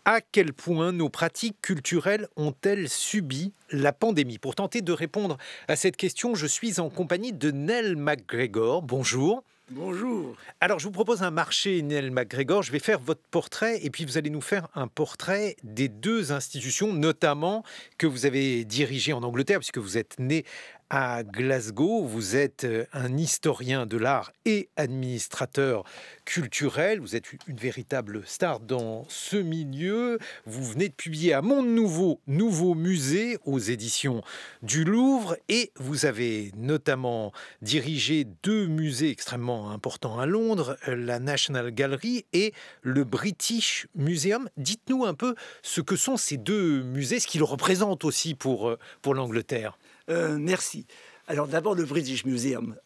À quel point nos pratiques culturelles ont-elles subi la pandémie? Pour tenter de répondre à cette question, je suis en compagnie de Nell MacGregor. Bonjour. Bonjour. Alors, je vous propose un marché, Nell MacGregor. Je vais faire votre portrait et puis vous allez nous faire un portrait des deux institutions, notamment que vous avez dirigées en Angleterre, puisque vous êtes né à Glasgow. Vous êtes un historien de l'art et administrateur culturel. Vous êtes une véritable star dans ce milieu. Vous venez de publier à Monde Nouveau, Nouveau Musée aux éditions du Louvre. Et vous avez notamment dirigé deux musées extrêmement importants à Londres, la National Gallery et le British Museum. Dites-nous un peu ce que sont ces deux musées, ce qu'ils représentent aussi pour l'Angleterre. Merci. Alors d'abord le British Museum.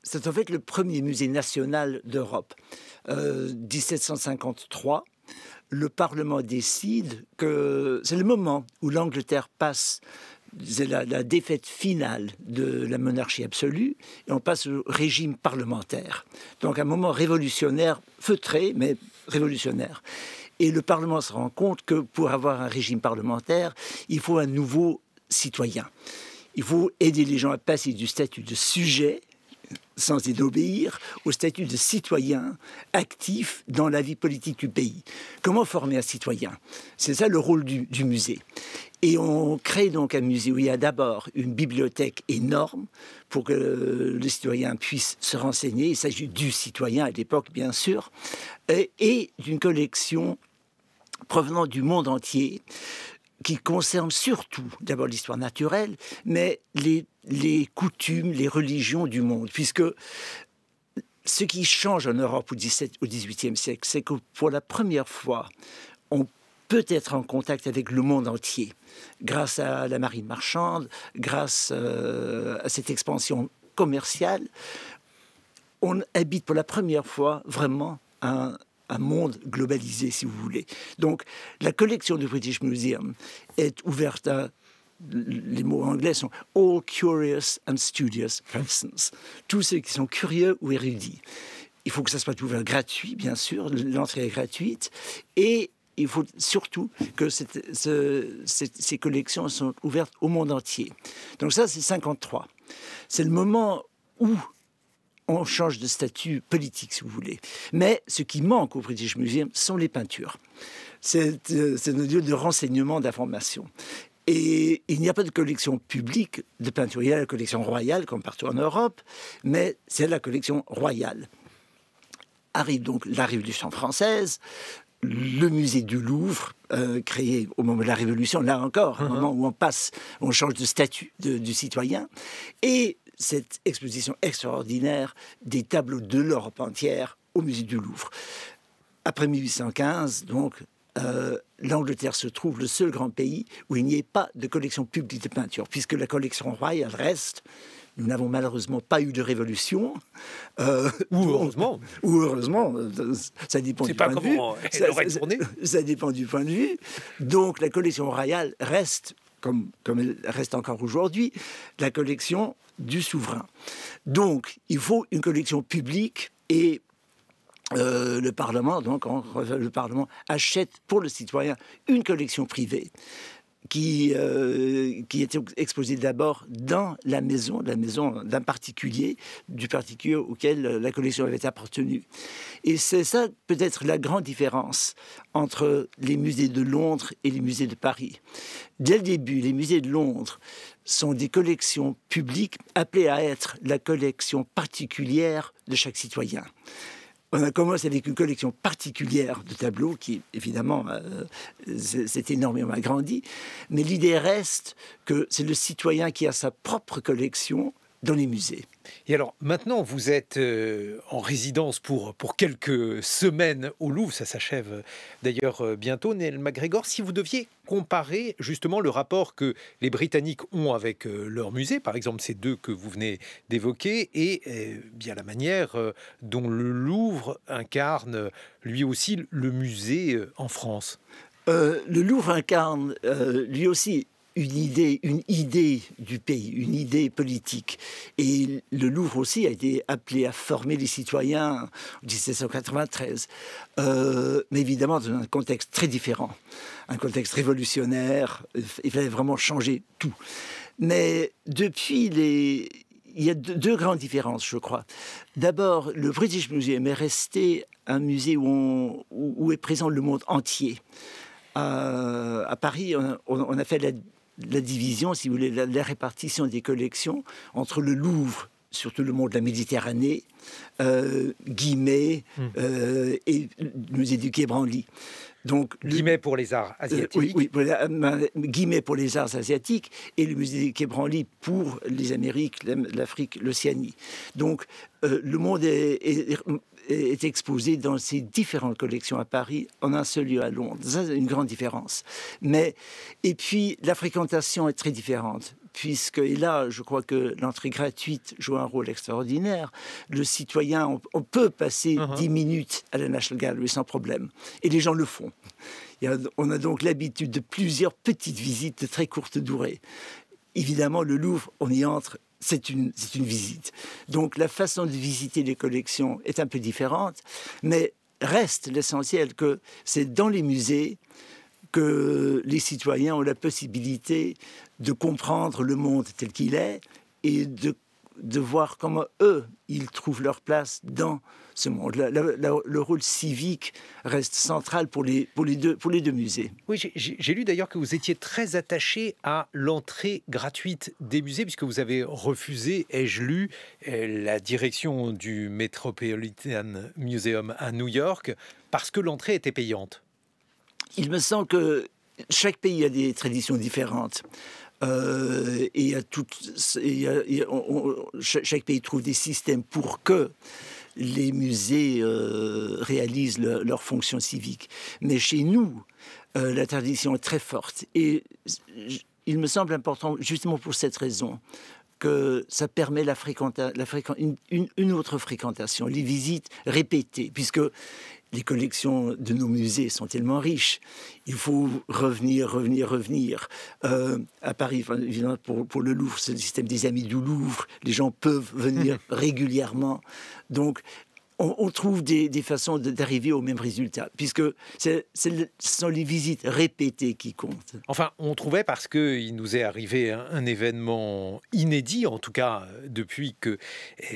C'est en fait le premier musée national d'Europe. 1753, le Parlement décide que c'est le moment où l'Angleterre passe la défaite finale de la monarchie absolue et on passe au régime parlementaire. Donc un moment révolutionnaire, feutré, mais révolutionnaire. Et le Parlement se rend compte que pour avoir un régime parlementaire, il faut un nouveau citoyen. Il faut aider les gens à passer du statut de sujet, sans y obéir, au statut de citoyen actif dans la vie politique du pays. Comment former un citoyen? C'est ça le rôle du musée. Et on crée donc un musée où il y a d'abord une bibliothèque énorme pour que le citoyen puisse se renseigner. Il s'agit du citoyen à l'époque, bien sûr, et d'une collection provenant du monde entier, qui concerne surtout d'abord l'histoire naturelle, mais les coutumes, les religions du monde. Puisque ce qui change en Europe au XVIIIe siècle, c'est que pour la première fois, on peut être en contact avec le monde entier, grâce à la marine marchande, grâce à cette expansion commerciale. On habite pour la première fois vraiment un monde globalisé, si vous voulez. Donc, la collection du British Museum est ouverte à, les mots anglais sont « all curious and studious persons », tous ceux qui sont curieux ou érudits. Il faut que ça soit ouvert gratuit, bien sûr, l'entrée est gratuite, et il faut surtout que ces collections sont ouvertes au monde entier. Donc ça, c'est 53. C'est le moment où on change de statut politique, si vous voulez. Mais ce qui manque au British Museum sont les peintures. C'est un lieu de renseignement, d'information. Et il n'y a pas de collection publique de peinture. Il y a la collection royale, comme partout en Europe, mais c'est la collection royale. Arrive donc la Révolution française, le musée du Louvre, créé au moment de la Révolution, là encore, au moment où on change de statut du citoyen, et cette exposition extraordinaire des tableaux de l'Europe entière au musée du Louvre. Après 1815, donc, l'Angleterre se trouve le seul grand pays où il n'y ait pas de collection publique de peinture, puisque la collection royale reste. Nous n'avons malheureusement pas eu de révolution. Ou heureusement. Ou heureusement, ça dépend du point de vue. Ça dépend du point de vue. Donc la collection royale reste, comme elle reste encore aujourd'hui, la collection du souverain. Donc il faut une collection publique et le Parlement, le Parlement achète pour le citoyen une collection privée qui était exposée d'abord dans la maison d'un particulier, du particulier auquel la collection avait appartenu. Et c'est ça peut-être la grande différence entre les musées de Londres et les musées de Paris. Dès le début, les musées de Londres sont des collections publiques appelées à être la collection particulière de chaque citoyen. On a commencé avec une collection particulière de tableaux qui, évidemment, s'est énormément agrandie. Mais l'idée reste que c'est le citoyen qui a sa propre collection dans les musées. Et alors, maintenant, vous êtes en résidence pour quelques semaines au Louvre. Ça s'achève d'ailleurs bientôt, Nell MacGregor. Si vous deviez comparer justement le rapport que les Britanniques ont avec leur musée, par exemple ces deux que vous venez d'évoquer, et bien la manière dont le Louvre incarne lui aussi le musée en France. Le Louvre incarne lui aussi une idée du pays, une idée politique. Et le Louvre aussi a été appelé à former les citoyens en 1793. Mais évidemment, dans un contexte très différent, un contexte révolutionnaire. Il fallait vraiment changer tout. Mais depuis il y a deux grandes différences, je crois. D'abord, le British Museum est resté un musée où est présent le monde entier. À Paris, on a fait la division, si vous voulez, la répartition des collections entre le Louvre, surtout le monde de la Méditerranée, Guimet et le musée du Quai Branly. Donc, Guimet pour les arts asiatiques. Oui, Guimet pour les arts asiatiques et le musée du Quai Branly pour les Amériques, l'Afrique, l'Océanie. Donc, le monde est exposé dans ces différentes collections à Paris, en un seul lieu à Londres. Ça, c'est une grande différence. Et puis, la fréquentation est très différente. Et là, je crois que l'entrée gratuite joue un rôle extraordinaire. Le citoyen, on peut passer 10 minutes à la National Gallery sans problème. Et les gens le font. On a donc l'habitude de plusieurs petites visites de très courte durée. Évidemment, le Louvre, on y entre, c'est une visite. Donc la façon de visiter les collections est un peu différente, mais reste l'essentiel que c'est dans les musées que les citoyens ont la possibilité de comprendre le monde tel qu'il est et de voir comment eux, ils trouvent leur place dans ce monde. Le rôle civique reste central pour les deux musées. Oui, j'ai lu d'ailleurs que vous étiez très attaché à l'entrée gratuite des musées, puisque vous avez refusé, ai-je lu, la direction du Metropolitan Museum à New York, parce que l'entrée était payante. Il me semble que chaque pays a des traditions différentes. Chaque pays trouve des systèmes pour que les musées réalisent leur fonction civique. Mais chez nous, la tradition est très forte. Et il me semble important, justement pour cette raison, que ça permet une autre fréquentation, les visites répétées, puisque les collections de nos musées sont tellement riches. Il faut revenir. À Paris, évidemment, pour le Louvre, c'est le système des Amis du Louvre. Les gens peuvent venir régulièrement. Donc, on trouve des façons d'arriver au même résultat, puisque ce sont les visites répétées qui comptent. Enfin, on trouvait, parce qu'il nous est arrivé un événement inédit, en tout cas depuis que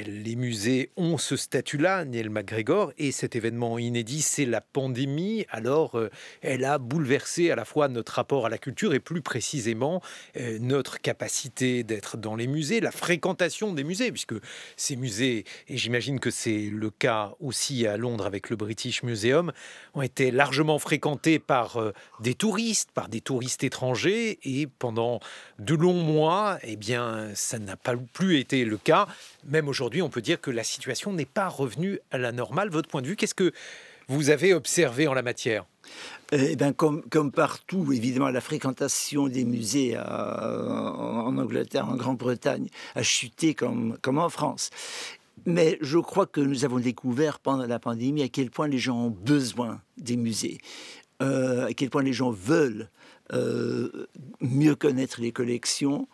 les musées ont ce statut-là, Neil MacGregor, et cet événement inédit, c'est la pandémie. Alors, elle a bouleversé à la fois notre rapport à la culture et plus précisément notre capacité d'être dans les musées, la fréquentation des musées, puisque ces musées, et j'imagine que c'est le cas aussi à Londres avec le British Museum, ont été largement fréquentés par des touristes étrangers, et pendant de longs mois, eh bien, ça n'a pas plus été le cas. Même aujourd'hui, on peut dire que la situation n'est pas revenue à la normale. Votre point de vue, qu'est-ce que vous avez observé en la matière ? Eh bien, comme partout, évidemment, la fréquentation des musées en Angleterre, en Grande-Bretagne, a chuté comme en France. Mais je crois que nous avons découvert pendant la pandémie à quel point les gens ont besoin des musées, à quel point les gens veulent mieux connaître les collections,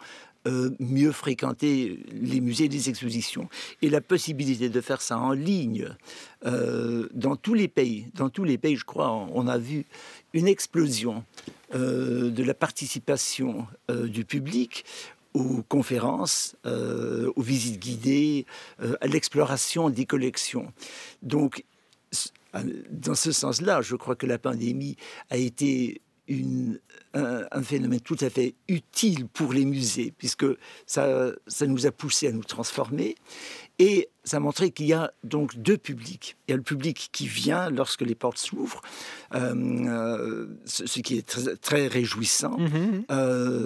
mieux fréquenter les musées et les expositions. Et la possibilité de faire ça en ligne, dans tous les pays, je crois, on a vu une explosion de la participation du public aux conférences, aux visites guidées, à l'exploration des collections. Donc, dans ce sens-là, je crois que la pandémie a été un phénomène tout à fait utile pour les musées, puisque ça nous a poussé à nous transformer. Et ça a montré qu'il y a donc deux publics. Il y a le public qui vient lorsque les portes s'ouvrent, ce qui est très, très réjouissant.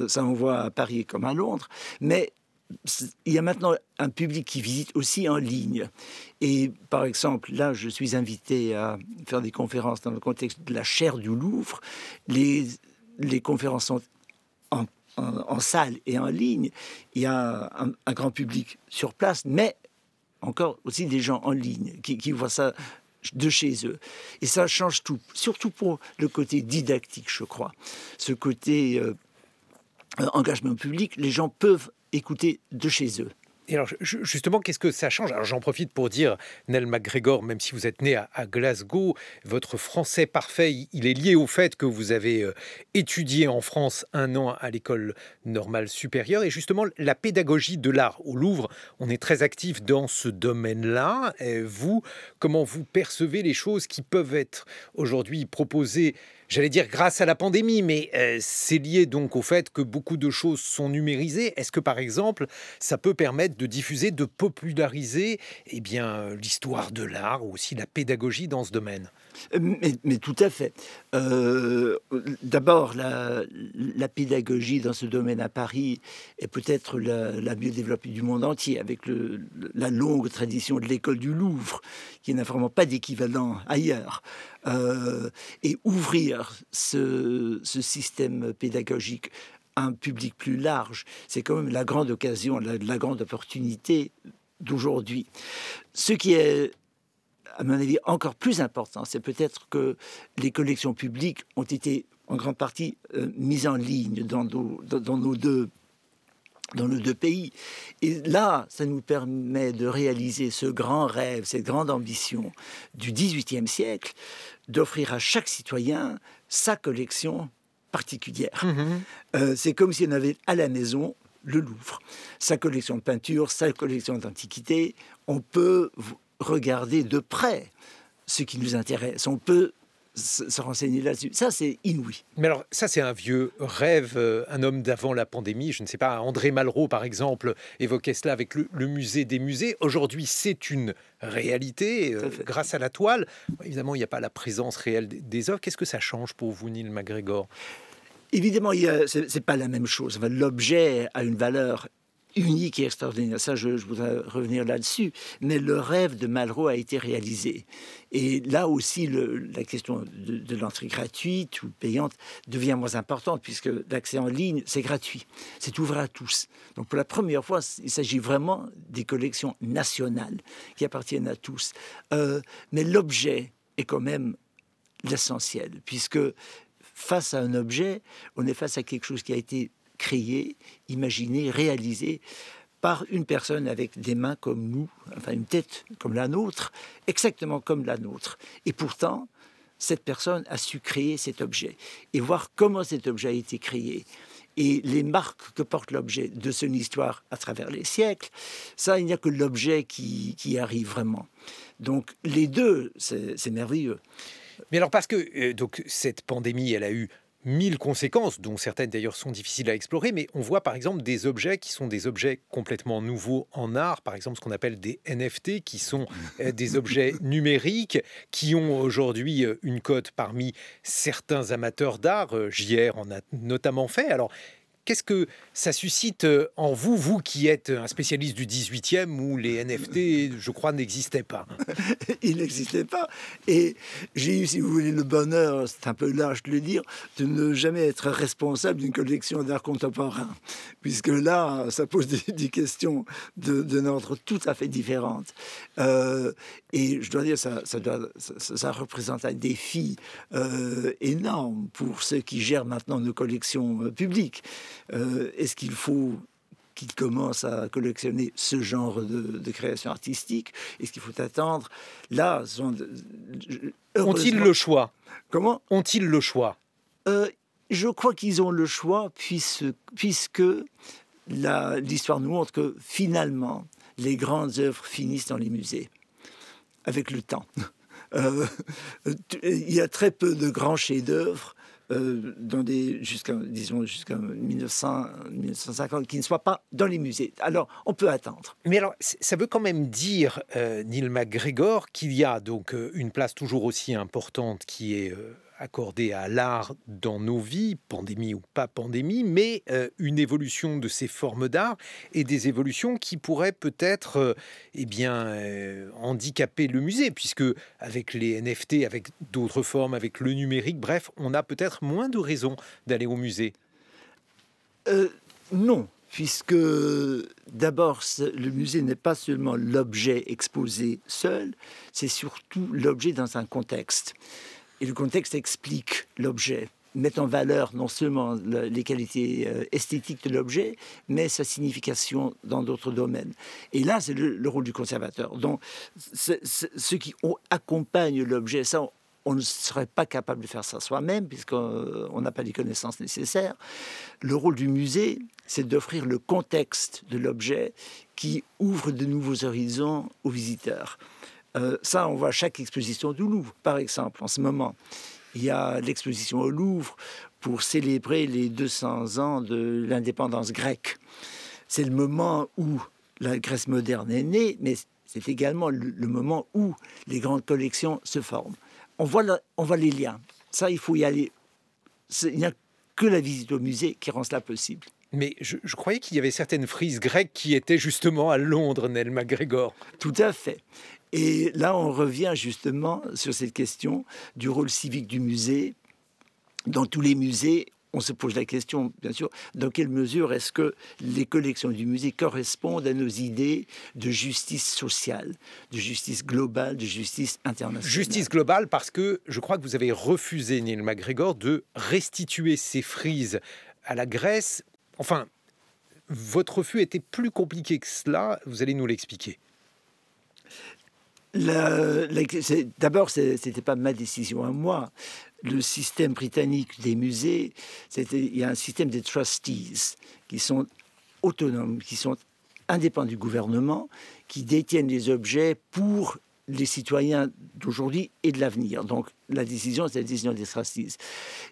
Ça, on voit à Paris comme à Londres. Mais il y a maintenant un public qui visite aussi en ligne. Et par exemple, là, je suis invité à faire des conférences dans le contexte de la chaire du Louvre. Les conférences sont en salle et en ligne. Il y a un grand public sur place, mais encore aussi des gens en ligne qui voient ça de chez eux. Et ça change tout, surtout pour le côté didactique, je crois. Ce côté engagement public, les gens peuvent écouter de chez eux. Et alors, justement, qu'est-ce que ça change? Alors, j'en profite pour dire, Nell MacGregor, même si vous êtes né à Glasgow, votre français parfait, il est lié au fait que vous avez étudié en France 1 an à l'école normale supérieure. Et justement, la pédagogie de l'art au Louvre, on est très actif dans ce domaine-là. Et vous, comment vous percevez les choses qui peuvent être aujourd'hui proposées? J'allais dire grâce à la pandémie, mais c'est lié donc au fait que beaucoup de choses sont numérisées. Est-ce que, par exemple, ça peut permettre de diffuser, de populariser eh bien, l'histoire de l'art ou aussi la pédagogie dans ce domaine? Mais tout à fait. D'abord, la pédagogie dans ce domaine à Paris est peut-être la mieux développée du monde entier, avec la longue tradition de l'école du Louvre, qui n'a vraiment pas d'équivalent ailleurs. Et ouvrir ce système pédagogique à un public plus large, c'est quand même la grande occasion, la grande opportunité d'aujourd'hui. Ce qui est, à mon avis, encore plus important, c'est peut-être que les collections publiques ont été en grande partie mises en ligne dans nos deux pays. Et là, ça nous permet de réaliser ce grand rêve, cette grande ambition du XVIIIe siècle, d'offrir à chaque citoyen sa collection particulière. C'est comme si on avait à la maison le Louvre, sa collection de peinture, sa collection d'antiquités. On peut regarder de près ce qui nous intéresse. On peut se renseigner là-dessus. Ça, c'est inouï. Mais alors, ça, c'est un vieux rêve, un homme d'avant la pandémie. Je ne sais pas, André Malraux, par exemple, évoquait cela avec le musée des musées. Aujourd'hui, c'est une réalité grâce à la toile. Évidemment, il n'y a pas la présence réelle des œuvres. Qu'est-ce que ça change pour vous, Nell MacGregor? Évidemment, c'est pas la même chose. Enfin, l'objet a une valeur unique et extraordinaire. Ça, je voudrais revenir là-dessus. Mais le rêve de Malraux a été réalisé. Et là aussi, la question de l'entrée gratuite ou payante devient moins importante, puisque l'accès en ligne, c'est gratuit. C'est ouvert à tous. Donc, pour la première fois, il s'agit vraiment des collections nationales qui appartiennent à tous. Mais l'objet est quand même l'essentiel, puisque face à un objet, on est face à quelque chose qui a été créé, imaginé, réalisé par une personne avec des mains comme nous, enfin une tête comme la nôtre, exactement comme la nôtre. Et pourtant, cette personne a su créer cet objet et voir comment cet objet a été créé et les marques que porte l'objet de son histoire à travers les siècles. Ça, il n'y a que l'objet qui arrive vraiment. Donc les deux, c'est merveilleux. Mais alors, parce que donc, cette pandémie, elle a eu 1000 conséquences, dont certaines d'ailleurs sont difficiles à explorer, mais on voit par exemple des objets qui sont des objets complètement nouveaux en art, par exemple ce qu'on appelle des NFT, qui sont des objets numériques, qui ont aujourd'hui une cote parmi certains amateurs d'art. JR en a notamment fait. Alors, qu'est-ce que ça suscite en vous, vous qui êtes un spécialiste du 18e où les NFT, je crois, n'existaient pas? Il n'existait pas. Et j'ai eu, si vous voulez, le bonheur, c'est un peu large de le dire, de ne jamais être responsable d'une collection d'art contemporain. Puisque là, ça pose des questions d'un ordre tout à fait différentes. Et je dois dire, ça représente un défi énorme pour ceux qui gèrent maintenant nos collections publiques. Est-ce qu'il faut qu'ils commencent à collectionner ce genre de création artistique? Est-ce qu'il faut attendre? Là, ont-ils le choix? Comment? Ont-ils le choix? Je crois qu'ils ont le choix puisque l'histoire nous montre que finalement, les grandes œuvres finissent dans les musées avec le temps. Il y a très peu de grands chefs-d'œuvre jusqu'à 1950, qui ne soient pas dans les musées. Alors, on peut attendre. Mais alors, ça veut quand même dire, Nell MacGregor, qu'il y a donc une place toujours aussi importante qui est accordée à l'art dans nos vies, pandémie ou pas pandémie, mais une évolution de ces formes d'art et des évolutions qui pourraient peut-être handicaper le musée, puisque avec les NFT, avec d'autres formes, avec le numérique, bref, on a peut-être moins de raisons d'aller au musée. Non, puisque d'abord, le musée n'est pas seulement l'objet exposé seul, c'est surtout l'objet dans un contexte. Et le contexte explique l'objet. met en valeur non seulement les qualités esthétiques de l'objet, mais sa signification dans d'autres domaines. Et là, c'est le rôle du conservateur. Donc, ceux qui accompagnent l'objet, ça, on ne serait pas capable de faire ça soi-même, puisqu'on n'a pas les connaissances nécessaires. Le rôle du musée, c'est d'offrir le contexte de l'objet qui ouvre de nouveaux horizons aux visiteurs. Ça, on voit à chaque exposition du Louvre, par exemple, en ce moment. Il y a l'exposition au Louvre pour célébrer les 200 ans de l'indépendance grecque. C'est le moment où la Grèce moderne est née, mais c'est également le moment où les grandes collections se forment. On voit les liens. Ça, il faut y aller. Il n'y a que la visite au musée qui rend cela possible. Mais je croyais qu'il y avait certaines frises grecques qui étaient justement à Londres, Nell MacGregor. Tout à fait. Et là, on revient justement sur cette question du rôle civique du musée. Dans tous les musées, on se pose la question, bien sûr, dans quelle mesure est-ce que les collections du musée correspondent à nos idées de justice sociale, de justice globale, de justice internationale. Justice globale parce que je crois que vous avez refusé, Nell MacGregor, de restituer ces frises à la Grèce. Enfin, votre refus était plus compliqué que cela, vous allez nous l'expliquer. D'abord, ce n'était pas ma décision à moi. Le système britannique des musées, il y a un système des trustees qui sont autonomes, qui sont indépendants du gouvernement, qui détiennent les objets pour les citoyens d'aujourd'hui et de l'avenir. Donc la décision, c'est la décision des trustees.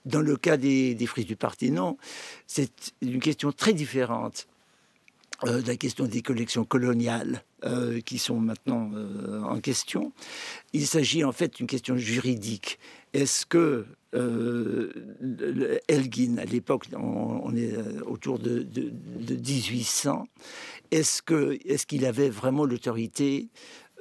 Dans le cas des frises du Parthénon, c'est une question très différente de la question des collections coloniales qui sont maintenant en question. Il s'agit en fait d'une question juridique. Est-ce que Elgin, à l'époque, on est autour de 1800, est-ce qu'il avait vraiment l'autorité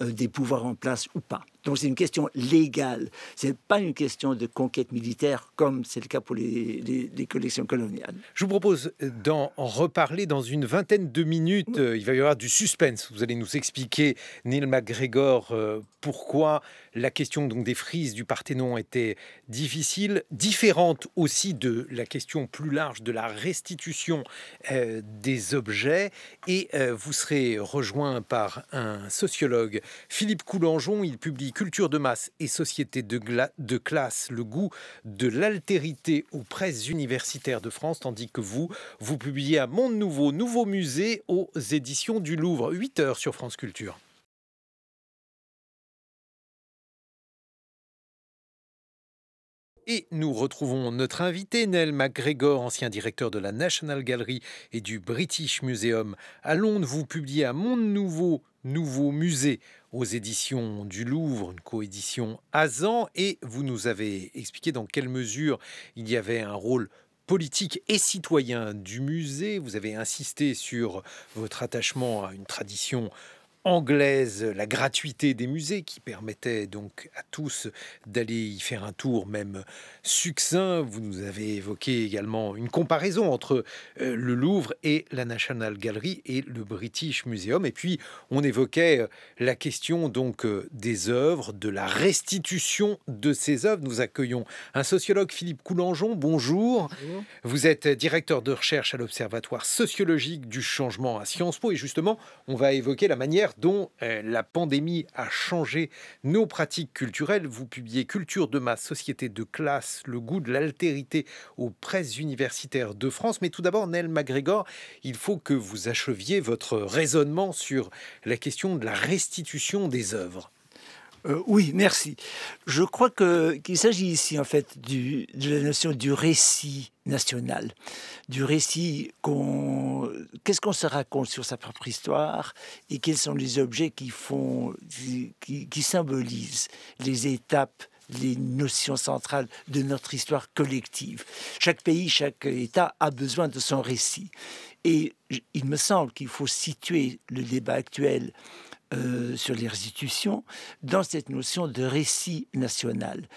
des pouvoirs en place ou pas? Donc c'est une question légale, c'est pas une question de conquête militaire comme c'est le cas pour les collections coloniales. Je vous propose d'en reparler dans une vingtaine de minutes. Il va y avoir du suspense. Vous allez nous expliquer, Nell MacGregor, pourquoi la question donc des frises du Parthénon était difficile, différente aussi de la question plus large de la restitution des objets. Et vous serez rejoint par un sociologue, Philippe Coulangeon. Il publie Culture de masse et société de classe, le goût de l'altérité aux presses universitaires de France, tandis que vous publiez un Monde nouveau, nouveau musée aux éditions du Louvre. 8h sur France Culture. Et nous retrouvons notre invité, Nell MacGregor, ancien directeur de la National Gallery et du British Museum à Londres. Vous publiez un Monde nouveau, nouveau musée aux éditions du Louvre, une coédition ASAN, et vous nous avez expliqué dans quelle mesure il y avait un rôle politique et citoyen du musée. Vous avez insisté sur votre attachement à une tradition anglaise, la gratuité des musées qui permettait donc à tous d'aller y faire un tour, même succinct. Vous nous avez évoqué également une comparaison entre le Louvre et la National Gallery et le British Museum. Et puis, on évoquait la question donc des œuvres, de la restitution de ces œuvres. Nous accueillons un sociologue, Philippe Coulangeon. Bonjour. Bonjour. Vous êtes directeur de recherche à l'Observatoire sociologique du changement à Sciences Po. Et justement, on va évoquer la manière dont la pandémie a changé nos pratiques culturelles. Vous publiez Culture de masse, société de classe, le goût de l'altérité aux presses universitaires de France. Mais tout d'abord, Nell MacGregor, il faut que vous acheviez votre raisonnement sur la question de la restitution des œuvres. Oui, merci. Je crois qu'il s'agit ici, en fait, de la notion du récit national, du récit qu'est-ce qu'on se raconte sur sa propre histoire et quels sont les objets qui symbolisent les étapes, les notions centrales de notre histoire collective. Chaque pays, chaque État a besoin de son récit. Et il me semble qu'il faut situer le débat actuel sur les restitutions dans cette notion de récit national,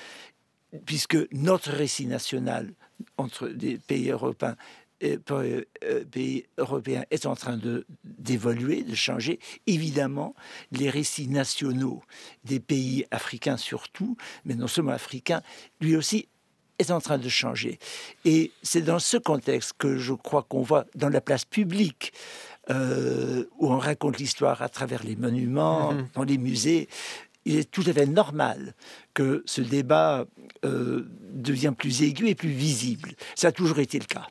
puisque notre récit national entre des pays européens est en train d'évoluer, de changer. Évidemment, les récits nationaux des pays africains surtout, mais non seulement africains, lui aussi est en train de changer. Et c'est dans ce contexte que je crois qu'on voit dans la place publique, où on raconte l'histoire à travers les monuments, dans les musées, il est tout à fait normal que ce débat devient plus aigu et plus visible. Ça a toujours été le cas.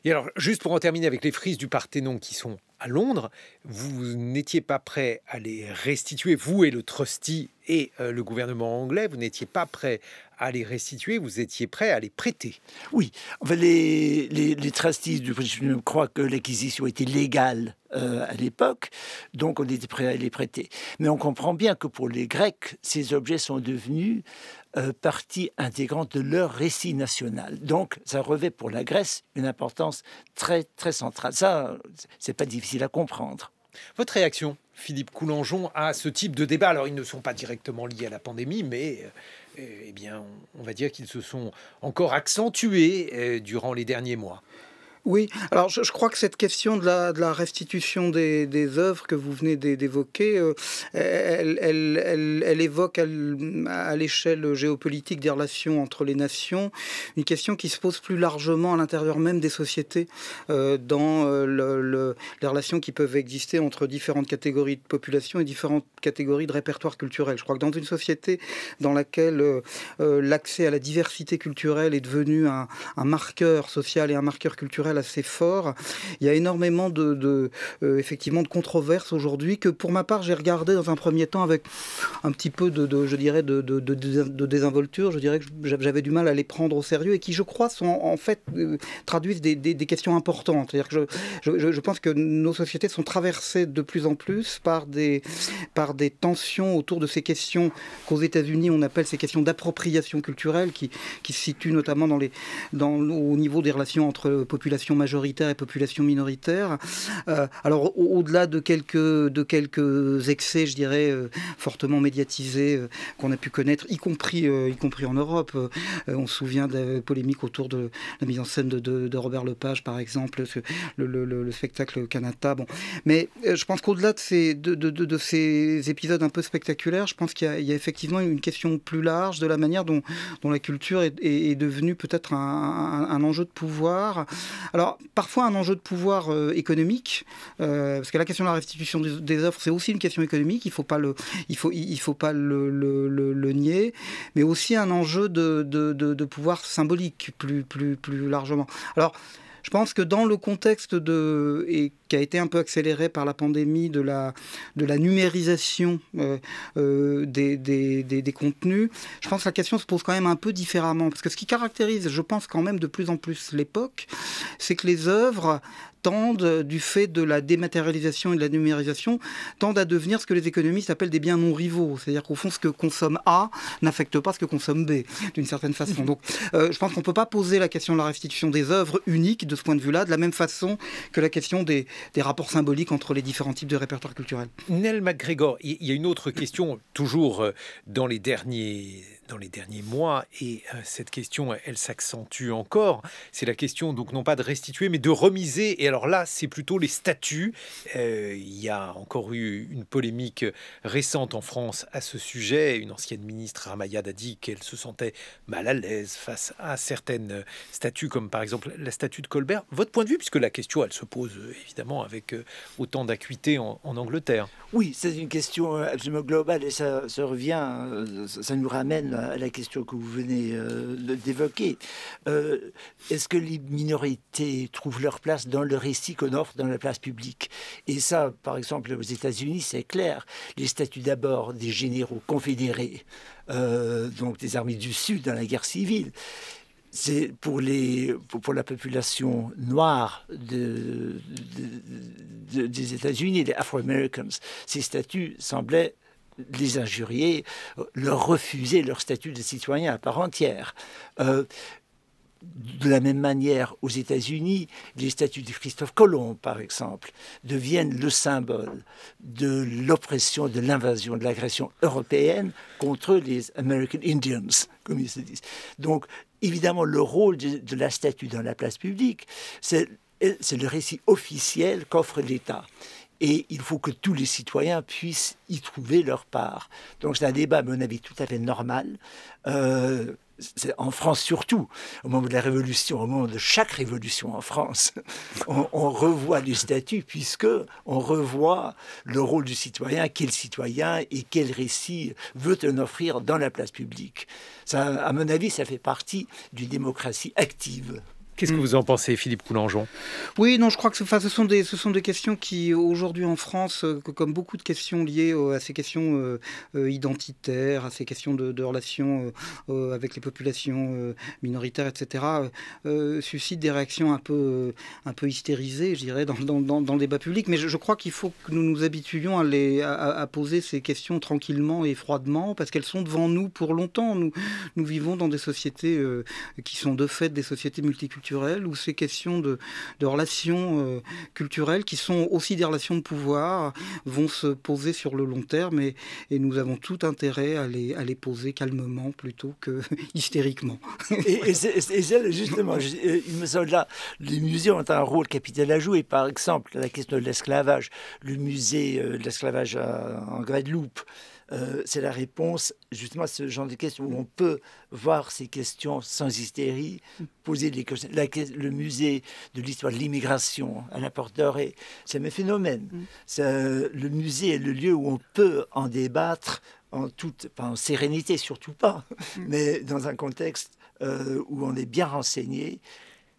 Et alors, juste pour en terminer avec les frises du Parthénon qui sont à Londres, vous n'étiez pas prêt à les restituer, vous et le trustee et le gouvernement anglais, vous n'étiez pas prêt à les restituer, vous étiez prêt à les prêter. Oui, enfin, les trustees du British Museum croient que l'acquisition était légale à l'époque, donc on était prêt à les prêter. Mais on comprend bien que pour les Grecs, ces objets sont devenus partie intégrante de leur récit national. Donc, ça revêt pour la Grèce une importance très, très centrale. Ça, c'est pas difficile à comprendre. Votre réaction, Philippe Coulangeon, à ce type de débat? Alors, ils ne sont pas directement liés à la pandémie, mais eh bien, on va dire qu'ils se sont encore accentués durant les derniers mois. Oui, alors je crois que cette question de la restitution des œuvres que vous venez d'évoquer, elle évoque à l'échelle géopolitique des relations entre les nations une question qui se pose plus largement à l'intérieur même des sociétés, dans les relations qui peuvent exister entre différentes catégories de population et différentes catégories de répertoire culturel. Je crois que dans une société dans laquelle l'accès à la diversité culturelle est devenu un marqueur social et un marqueur culturel assez fort. Il y a énormément effectivement de controverses aujourd'hui que pour ma part j'ai regardé dans un premier temps avec un petit peu de désinvolture. Je dirais que j'avais du mal à les prendre au sérieux et qui je crois sont en fait traduisent des questions importantes. C'est-à-dire que je pense que nos sociétés sont traversées de plus en plus par des tensions autour de ces questions qu'aux États-Unis on appelle ces questions d'appropriation culturelle qui se situent notamment au niveau des relations entre population majoritaire et population minoritaire. Alors au-delà de quelques excès, je dirais, fortement médiatisés qu'on a pu connaître, y compris en Europe. On se souvient des polémiques autour de la mise en scène de Robert Lepage, par exemple, le spectacle Kanata. Bon. Mais je pense qu'au-delà de ces épisodes un peu spectaculaires, je pense qu'il y a effectivement une question plus large de la manière dont la culture est devenue peut-être un enjeu de pouvoir. Alors, parfois un enjeu de pouvoir économique, parce que la question de la restitution des œuvres, c'est aussi une question économique, il faut pas le nier, mais aussi un enjeu de pouvoir symbolique plus largement. Alors, je pense que dans le contexte et qui a été un peu accéléré par la pandémie de la numérisation des contenus, je pense que la question se pose quand même un peu différemment. Parce que ce qui caractérise, je pense quand même de plus en plus l'époque, c'est que les œuvres tendent, du fait de la dématérialisation et de la numérisation, tendent à devenir ce que les économistes appellent des biens non rivaux. C'est-à-dire qu'au fond, ce que consomme A n'affecte pas ce que consomme B, d'une certaine façon. Donc, je pense qu'on ne peut pas poser la question de la restitution des œuvres uniques de ce point de vue-là, de la même façon que la question des rapports symboliques entre les différents types de répertoires culturels. Nell MacGregor, il y a une autre question, toujours dans les derniers mois, et cette question, elle s'accentue encore. C'est la question, donc, non pas de restituer, mais de remiser. Et alors là, c'est plutôt les statuts. Il y a encore eu une polémique récente en France à ce sujet. Une ancienne ministre, Ramayad, a dit qu'elle se sentait mal à l'aise face à certaines statues, comme par exemple la statue de Colbert. Votre point de vue, puisque la question, elle se pose évidemment avec autant d'acuité en Angleterre. Oui, c'est une question absolument globale et ça revient, ça nous ramène à la question que vous venez d'évoquer. Est-ce que les minorités trouvent leur place dans le récit qu'on offre dans la place publique? Et ça, par exemple, aux États-Unis, c'est clair. Les statuts d'abord des généraux confédérés, donc des armées du Sud dans la guerre civile. C'est pour la population noire des États-Unis, les Afro-Americans, ces statuts semblaient les injurier, leur refuser leur statut de citoyen à part entière. De la même manière, aux États-Unis, les statues de Christophe Colomb, par exemple, deviennent le symbole de l'oppression, de l'invasion, de l'agression européenne contre les American Indians, comme ils se disent. Donc, évidemment, le rôle de la statue dans la place publique, c'est le récit officiel qu'offre l'État. Et il faut que tous les citoyens puissent y trouver leur part. Donc c'est un débat, à mon avis, tout à fait normal. en France surtout, au moment de la Révolution, au moment de chaque révolution en France, on revoit les statuts puisque on revoit le rôle du citoyen, quel citoyen et quel récit veut-on offrir dans la place publique. Ça, à mon avis, ça fait partie d'une démocratie active. Qu'est-ce que vous en pensez, Philippe Coulangeon? Oui, non, je crois que ce sont des questions qui, aujourd'hui en France, comme beaucoup de questions liées à ces questions identitaires, à ces questions de relations avec les populations minoritaires, etc., suscitent des réactions un peu hystérisées, je dirais, dans le débat public. Mais je crois qu'il faut que nous nous habituions à poser ces questions tranquillement et froidement, parce qu'elles sont devant nous pour longtemps. Nous vivons dans des sociétés qui sont de fait des sociétés multiculturelles, où ces questions de relations culturelles, qui sont aussi des relations de pouvoir, vont se poser sur le long terme, et nous avons tout intérêt à les poser calmement plutôt que hystériquement. Et justement, il me semble là, les musées ont un rôle capital à jouer. Par exemple, la question de l'esclavage, le musée de l'esclavage en Guadeloupe, c'est la réponse justement à ce genre de questions où on peut voir ces questions sans hystérie, poser des questions. Le musée de l'histoire de l'immigration à la Porte d'Oreille, c'est un phénomène. Le musée est le lieu où on peut en débattre pas en sérénité, surtout pas, mais dans un contexte où on est bien renseigné,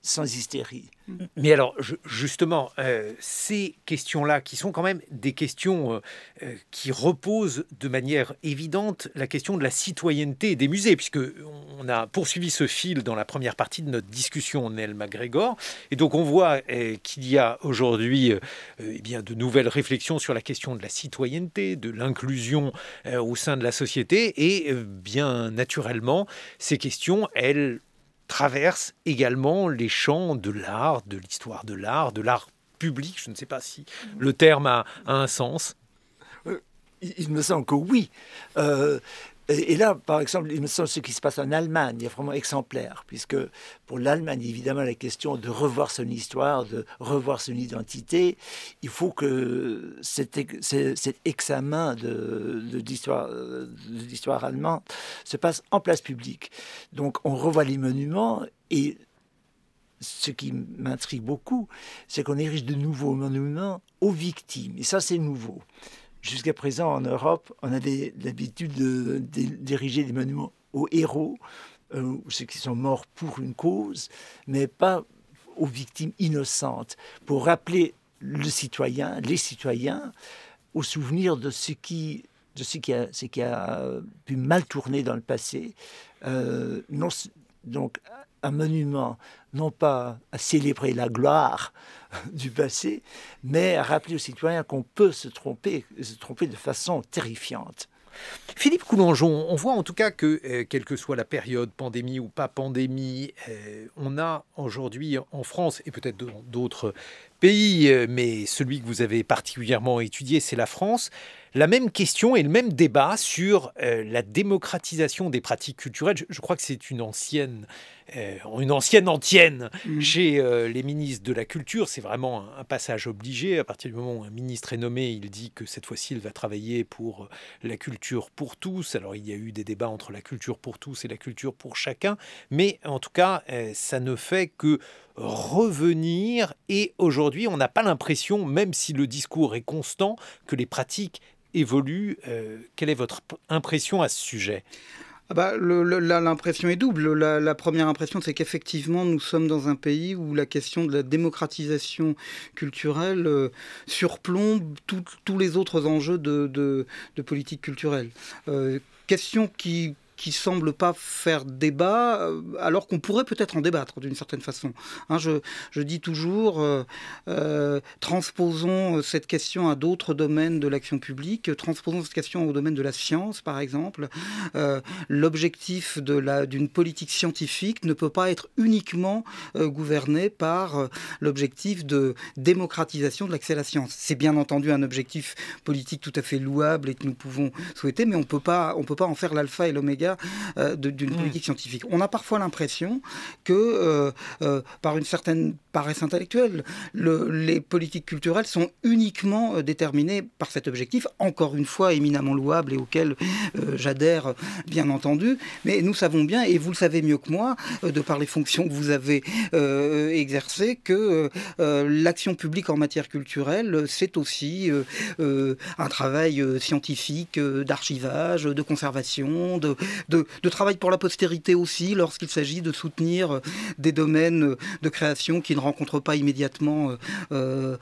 sans hystérie. Mais alors, justement, ces questions-là, qui sont quand même des questions qui reposent de manière évidente la question de la citoyenneté des musées, puisqu'on a poursuivi ce fil dans la première partie de notre discussion, Nell MacGregor, et donc on voit qu'il y a aujourd'hui de nouvelles réflexions sur la question de la citoyenneté, de l'inclusion au sein de la société, et bien naturellement, ces questions, elles traverse également les champs de l'art, de l'histoire de l'art public. Je ne sais pas si le terme a un sens. Il me semble que oui. Et là, par exemple, il me semble ce qui se passe en Allemagne est vraiment exemplaire, puisque pour l'Allemagne, évidemment, la question de revoir son histoire, de revoir son identité, il faut que cet examen de l'histoire allemande se passe en place publique. Donc, on revoit les monuments, et ce qui m'intrigue beaucoup, c'est qu'on érige de nouveaux monuments aux victimes. Et ça, c'est nouveau. Jusqu'à présent, en Europe, on avait l'habitude d'ériger des monuments aux héros, ceux qui sont morts pour une cause, mais pas aux victimes innocentes, pour rappeler les citoyens, au souvenir de ce qui a pu mal tourner dans le passé. Donc, un monument, non pas à célébrer la gloire du passé, mais à rappeler aux citoyens qu'on peut se tromper de façon terrifiante. Philippe Coulangeon, on voit en tout cas que, quelle que soit la période, pandémie ou pas pandémie, on a aujourd'hui en France, et peut-être dans d'autres pays, mais celui que vous avez particulièrement étudié, c'est la France, la même question et le même débat sur la démocratisation des pratiques culturelles. Je crois que c'est une ancienne antienne chez les ministres de la Culture. C'est vraiment un passage obligé. À partir du moment où un ministre est nommé, il dit que cette fois-ci, il va travailler pour la culture pour tous. Alors, il y a eu des débats entre la culture pour tous et la culture pour chacun. Mais en tout cas, ça ne fait que revenir. Et aujourd'hui, on n'a pas l'impression, même si le discours est constant, que les pratiques évoluent. Quelle est votre impression à ce sujet ? L'impression est double. La première impression, c'est qu'effectivement, nous sommes dans un pays où la question de la démocratisation culturelle surplombe tous les autres enjeux de politique culturelle. Question qui semble pas faire débat, alors qu'on pourrait peut-être en débattre d'une certaine façon. Je dis toujours, transposons cette question à d'autres domaines de l'action publique, transposons cette question au domaine de la science, par exemple. L'objectif d'une politique scientifique ne peut pas être uniquement gouverné par l'objectif de démocratisation de l'accès à la science. C'est bien entendu un objectif politique tout à fait louable et que nous pouvons souhaiter, mais on peut pas en faire l'alpha et l'oméga médias d'une politique scientifique. On a parfois l'impression que, par une certaine paresse intellectuelle, les politiques culturelles sont uniquement déterminées par cet objectif, encore une fois éminemment louable et auquel j'adhère bien entendu, mais nous savons bien, et vous le savez mieux que moi, de par les fonctions que vous avez exercées, que l'action publique en matière culturelle, c'est aussi un travail scientifique, d'archivage, de conservation, de travail pour la postérité aussi, lorsqu'il s'agit de soutenir des domaines de création qui ne rencontrent pas immédiatement un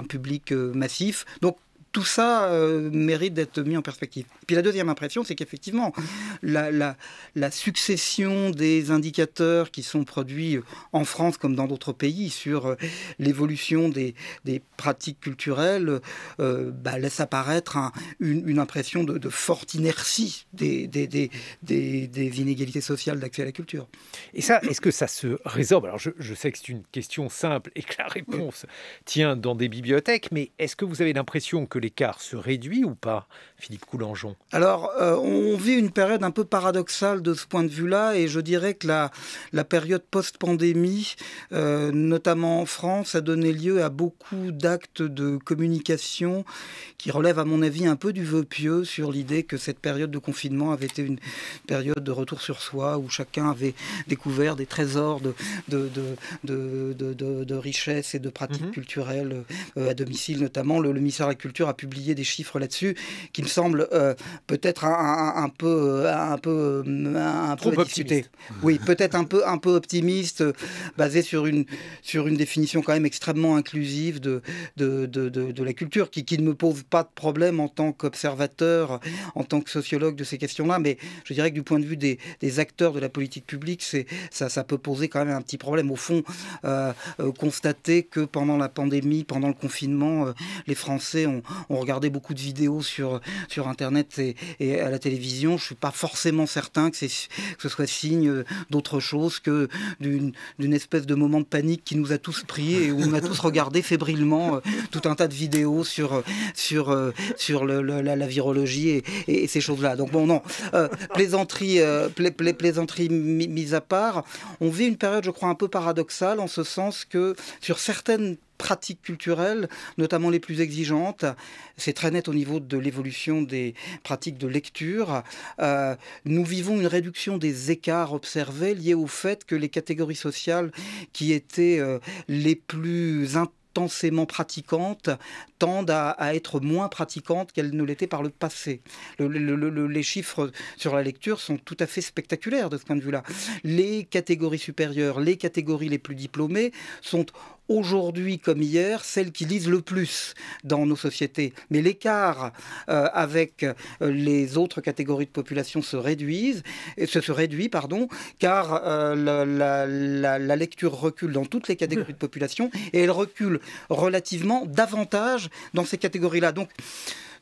public massif. Donc, tout ça mérite d'être mis en perspective. Puis la deuxième impression, c'est qu'effectivement, la succession des indicateurs qui sont produits en France comme dans d'autres pays sur l'évolution des pratiques culturelles laisse apparaître une impression de forte inertie des inégalités sociales d'accès à la culture. Et ça, est-ce que ça se résorbe? Alors je sais que c'est une question simple et que la réponse tient dans des bibliothèques, mais est-ce que vous avez l'impression que l'écart se réduit ou pas, Philippe Coulangeon? Alors, on vit une période un peu paradoxale de ce point de vue-là, et je dirais que la période post-pandémie, notamment en France, a donné lieu à beaucoup d'actes de communication qui relèvent, à mon avis, un peu du vœu pieux sur l'idée que cette période de confinement avait été une période de retour sur soi, où chacun avait découvert des trésors de richesses et de pratiques culturelles à domicile, notamment. Le ministère de la Culture a publié des chiffres là-dessus qui me semblent peut-être un peu optimiste. Oui, peut-être un peu optimiste, basé sur une définition quand même extrêmement inclusive de la culture, qui ne me pose pas de problème en tant qu'observateur, en tant que sociologue de ces questions-là, mais je dirais que du point de vue des acteurs de la politique publique, ça peut poser quand même un petit problème. Au fond, constater que pendant la pandémie, pendant le confinement, les Français ont regardé beaucoup de vidéos sur Internet et à la télévision. Je ne suis pas forcément certain que ce soit signe d'autre chose que d'une espèce de moment de panique qui nous a tous pris et où on a tous regardé fébrilement tout un tas de vidéos sur la virologie et ces choses-là. Donc bon, non, plaisanterie mise à part, on vit une période, je crois, un peu paradoxale, en ce sens que sur certaines pratiques culturelles, notamment les plus exigeantes, c'est très net au niveau de l'évolution des pratiques de lecture. Nous vivons une réduction des écarts observés liés au fait que les catégories sociales qui étaient les plus intensément pratiquantes tendent à être moins pratiquantes qu'elles ne l'étaient par le passé. Les chiffres sur la lecture sont tout à fait spectaculaires de ce point de vue-là. Les catégories supérieures, les catégories les plus diplômées sont aujourd'hui comme hier celles qui lisent le plus dans nos sociétés. Mais l'écart avec les autres catégories de population se réduit, car la lecture recule dans toutes les catégories de population, et elle recule relativement davantage dans ces catégories-là. Donc,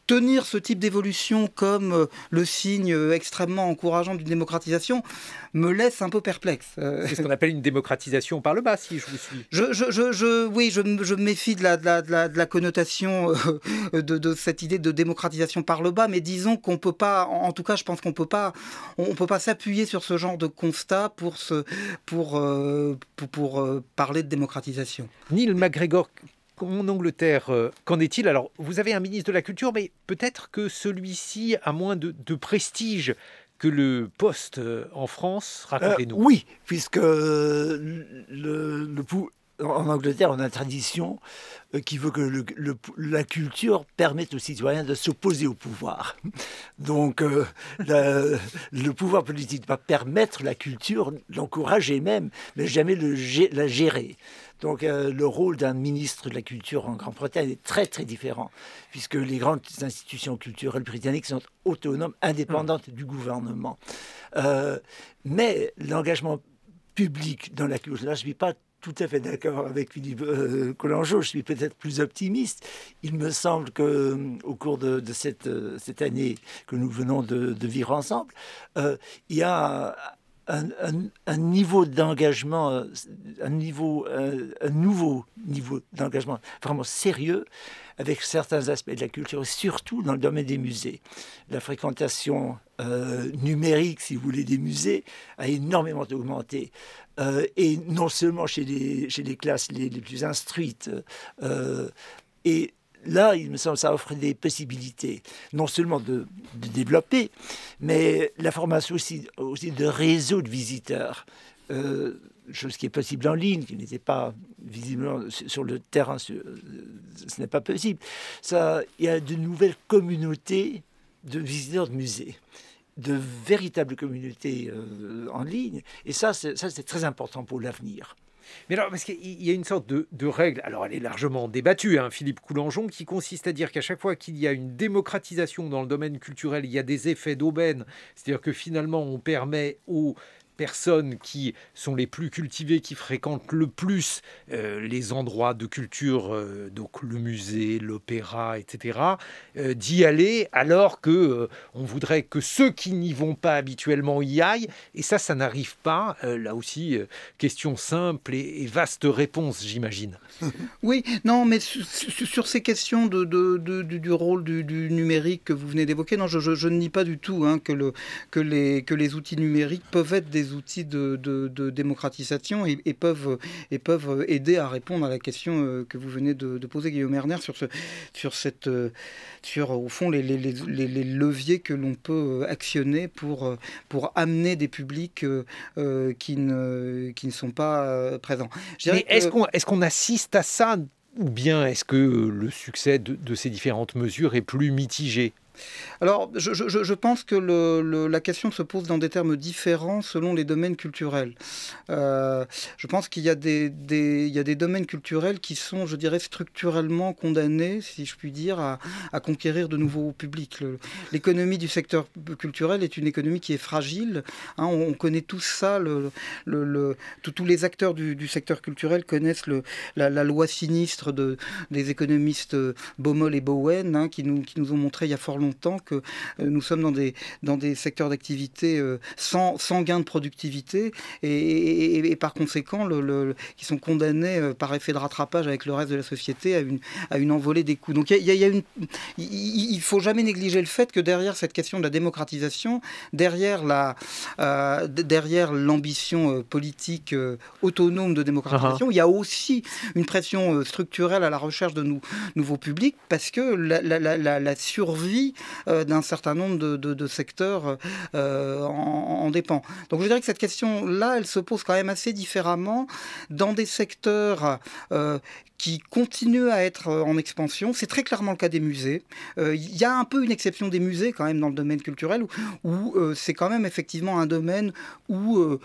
tenir ce type d'évolution comme le signe extrêmement encourageant d'une démocratisation me laisse un peu perplexe. C'est ce qu'on appelle une démocratisation par le bas, si je vous suis. Oui, je me méfie de la connotation de cette idée de démocratisation par le bas, mais disons qu'on peut pas, en tout cas je pense qu'on peut pas s'appuyer sur ce genre de constat pour parler de démocratisation. Neil MacGregor, en Angleterre, qu'en est-il? Alors, vous avez un ministre de la Culture, mais peut-être que celui-ci a moins de prestige que le poste en France. Racontez-nous. Oui, puisque en Angleterre, on a une tradition qui veut que la culture permette aux citoyens de s'opposer au pouvoir. Donc, le pouvoir politique va permettre la culture, l'encourager même, mais jamais la gérer. Donc, le rôle d'un ministre de la Culture en Grande-Bretagne est très, très différent, puisque les grandes institutions culturelles britanniques sont autonomes, indépendantes du gouvernement. Mais l'engagement public dans la culture, là, je ne suis pas tout à fait d'accord avec Philippe Coulangeau, je suis peut-être plus optimiste. Il me semble qu'au cours de cette année que nous venons de vivre ensemble, il y a un niveau d'engagement, un nouveau niveau d'engagement vraiment sérieux avec certains aspects de la culture, surtout dans le domaine des musées. La fréquentation numérique, si vous voulez, des musées a énormément augmenté. Et non seulement chez les classes les plus instruites. Et là, il me semble que ça offre des possibilités, non seulement de développer, mais la formation aussi de réseaux de visiteurs. Chose qui est possible en ligne, qui n'était pas visiblement sur le terrain, ce n'est pas possible. Il y a de nouvelles communautés de visiteurs de musées, de véritables communautés en ligne, et ça c'est très important pour l'avenir. Mais alors, parce qu'il y a une sorte de règle, alors elle est largement débattue, hein, Philippe Coulangeon, qui consiste à dire qu'à chaque fois qu'il y a une démocratisation dans le domaine culturel, il y a des effets d'aubaine, c'est-à-dire que finalement on permet aux personnes qui sont les plus cultivées, qui fréquentent le plus les endroits de culture, donc le musée, l'opéra, etc., d'y aller, alors que on voudrait que ceux qui n'y vont pas habituellement y aillent, et ça n'arrive pas. Là aussi, question simple et vaste réponse, j'imagine. Oui, non, mais sur ces questions du rôle du numérique que vous venez d'évoquer, non, je ne nie pas du tout hein, que les outils numériques peuvent être des outils de démocratisation et peuvent aider à répondre à la question que vous venez de poser, Guillaume Erner, sur au fond les leviers que l'on peut actionner pour amener des publics qui ne sont pas présents. Mais est-ce qu'on assiste à ça, ou bien est-ce que le succès de ces différentes mesures est plus mitigé ? Alors, je pense que la question se pose dans des termes différents selon les domaines culturels. Je pense qu'il y a des domaines culturels qui sont, je dirais, structurellement condamnés, si je puis dire, à conquérir de nouveaux publics. L'économie du secteur culturel est une économie qui est fragile. Hein, on connaît tous ça. Tous les acteurs du secteur culturel connaissent la loi sinistre des économistes Baumol et Bowen, hein, qui nous ont montré il y a fort longtemps que nous sommes dans des secteurs d'activité sans gain de productivité et par conséquent qui sont condamnés par effet de rattrapage avec le reste de la société à une envolée des coûts. Donc il faut jamais négliger le fait que derrière cette question de la démocratisation, derrière l'ambition politique autonome de démocratisation, il y a aussi une pression structurelle à la recherche de nouveaux publics parce que la survie d'un certain nombre de secteurs en dépend. Donc je dirais que cette question-là, elle se pose quand même assez différemment dans des secteurs qui continuent à être en expansion. C'est très clairement le cas des musées. Il y a un peu une exception des musées quand même dans le domaine culturel où c'est quand même effectivement un domaine où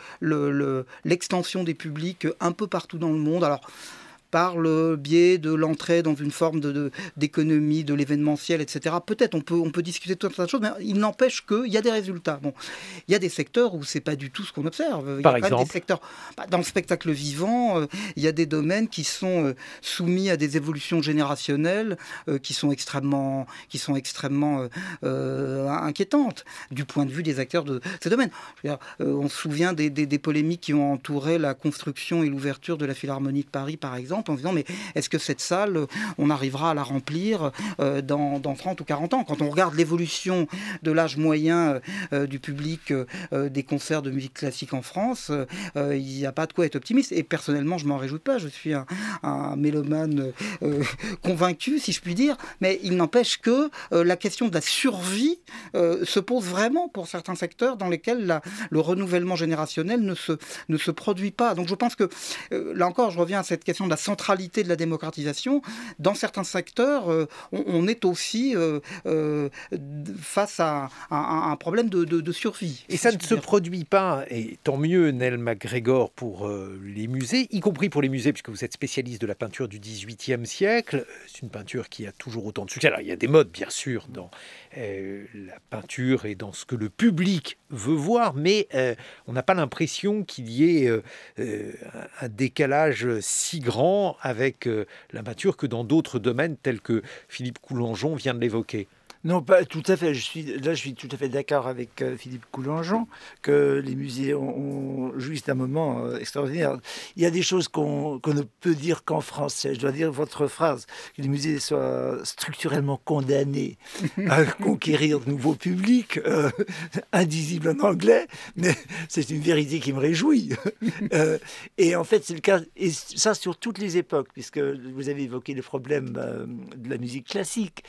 l'extension des publics un peu partout dans le monde. Alors, par le biais de l'entrée dans une forme d'économie, de l'événementiel, etc. Peut-être on peut discuter de tout un tas de choses, mais il n'empêche qu'il y a des résultats. Bon, il y a des secteurs où c'est pas du tout ce qu'on observe. Par exemple, des secteurs, dans le spectacle vivant, il y a des domaines qui sont soumis à des évolutions générationnelles qui sont extrêmement inquiétantes du point de vue des acteurs de ces domaines. Je veux dire, on se souvient des polémiques qui ont entouré la construction et l'ouverture de la Philharmonie de Paris, par exemple, en disant mais est-ce que cette salle, on arrivera à la remplir dans 30 ou 40 ans ? Quand on regarde l'évolution de l'âge moyen du public des concerts de musique classique en France, il n'y a pas de quoi être optimiste. Et personnellement, je m'en réjouis pas. Je suis un mélomane convaincu, si je puis dire. Mais il n'empêche que la question de la survie se pose vraiment pour certains secteurs dans lesquels le renouvellement générationnel ne se produit pas. Donc je pense que, là encore, je reviens à cette question de la centralité de la démocratisation. Dans certains secteurs, on est aussi face à un problème de survie. Et ça ne se produit pas, et tant mieux, Nell MacGregor, pour les musées, y compris pour les musées, puisque vous êtes spécialiste de la peinture du XVIIIe siècle. C'est une peinture qui a toujours autant de succès. Alors, il y a des modes, bien sûr, dans la peinture et dans ce que le public veut voir, mais on n'a pas l'impression qu'il y ait un décalage si grand avec la peinture que dans d'autres domaines tels que Philippe Coulangeon vient de l'évoquer. Non, pas tout à fait. Je suis tout à fait d'accord avec Philippe Coulangeon que les musées ont juste un moment extraordinaire. Il y a des choses qu'on ne peut dire qu'en français. Je dois dire votre phrase, que les musées soient structurellement condamnés à conquérir de nouveaux publics, indisibles en anglais, mais c'est une vérité qui me réjouit. Et en fait, c'est le cas, et ça sur toutes les époques, puisque vous avez évoqué le problème de la musique classique,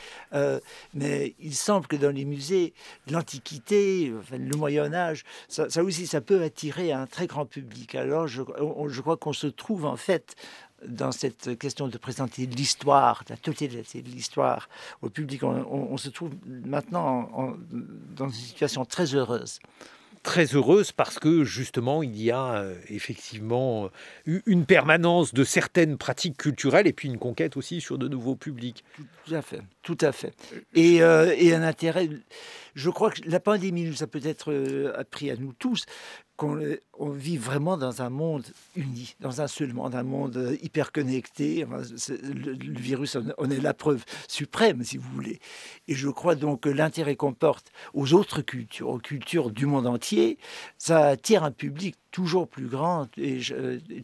mais il semble que dans les musées, l'Antiquité, enfin, le Moyen-Âge, ça aussi, ça peut attirer un très grand public. Alors, je crois qu'on se trouve en fait dans cette question de présenter l'histoire, la totalité de l'histoire au public. On se trouve maintenant dans une situation très heureuse. Très heureuse parce que justement il y a effectivement une permanence de certaines pratiques culturelles et puis une conquête aussi sur de nouveaux publics. Tout à fait, tout à fait. Et un intérêt. Je crois que la pandémie nous a peut-être appris à nous tous qu'on vit vraiment dans un monde uni, dans un seul monde, un monde hyper connecté. Enfin, le virus en est la preuve suprême, si vous voulez. Et je crois donc que l'intérêt qu'on porte aux autres cultures, aux cultures du monde entier, ça attire un public toujours plus grand et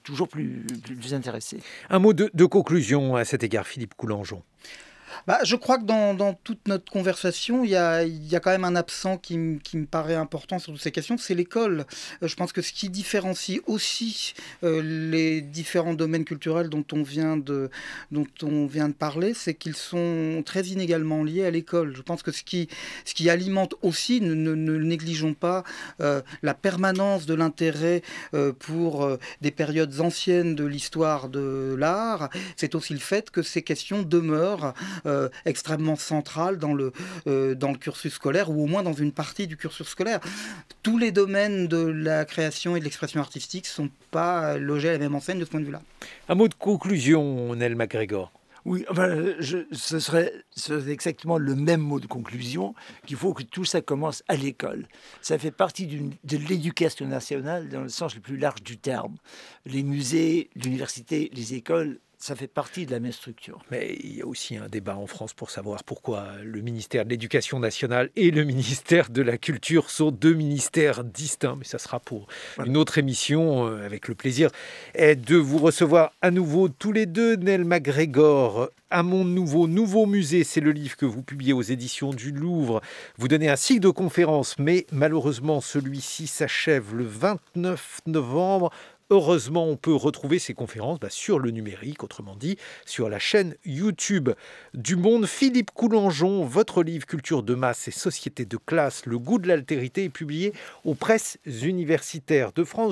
toujours plus intéressé. Un mot de conclusion à cet égard, Philippe Coulangeon. Je crois que dans toute notre conversation, il y a quand même un absent qui me paraît important sur toutes ces questions, c'est l'école. Je pense que ce qui différencie aussi les différents domaines culturels dont on vient de parler, c'est qu'ils sont très inégalement liés à l'école. Je pense que ce qui alimente aussi, ne négligeons pas la permanence de l'intérêt pour des périodes anciennes de l'histoire de l'art, c'est aussi le fait que ces questions demeurent extrêmement centrale dans le cursus scolaire, ou au moins dans une partie du cursus scolaire. Tous les domaines de la création et de l'expression artistique ne sont pas logés à la même enseigne de ce point de vue-là. Un mot de conclusion, Nell MacGregor. Oui, enfin, ce serait exactement le même mot de conclusion, qu'il faut que tout ça commence à l'école. Ça fait partie de l'éducation nationale dans le sens le plus large du terme. Les musées, l'université, les écoles, ça fait partie de la même structure. Mais il y a aussi un débat en France pour savoir pourquoi le ministère de l'Éducation nationale et le ministère de la Culture sont deux ministères distincts. Mais ça sera pour une autre émission, avec le plaisir de vous recevoir à nouveau tous les deux. Nell MacGregor, À mon nouveau musée, c'est le livre que vous publiez aux éditions du Louvre. Vous donnez un cycle de conférences, mais malheureusement, celui-ci s'achève le 29 novembre. Heureusement, on peut retrouver ces conférences sur le numérique, autrement dit, sur la chaîne YouTube du Monde. Philippe Coulangeon, votre livre Culture de masse et société de classe, le goût de l'altérité est publié aux presses universitaires de France.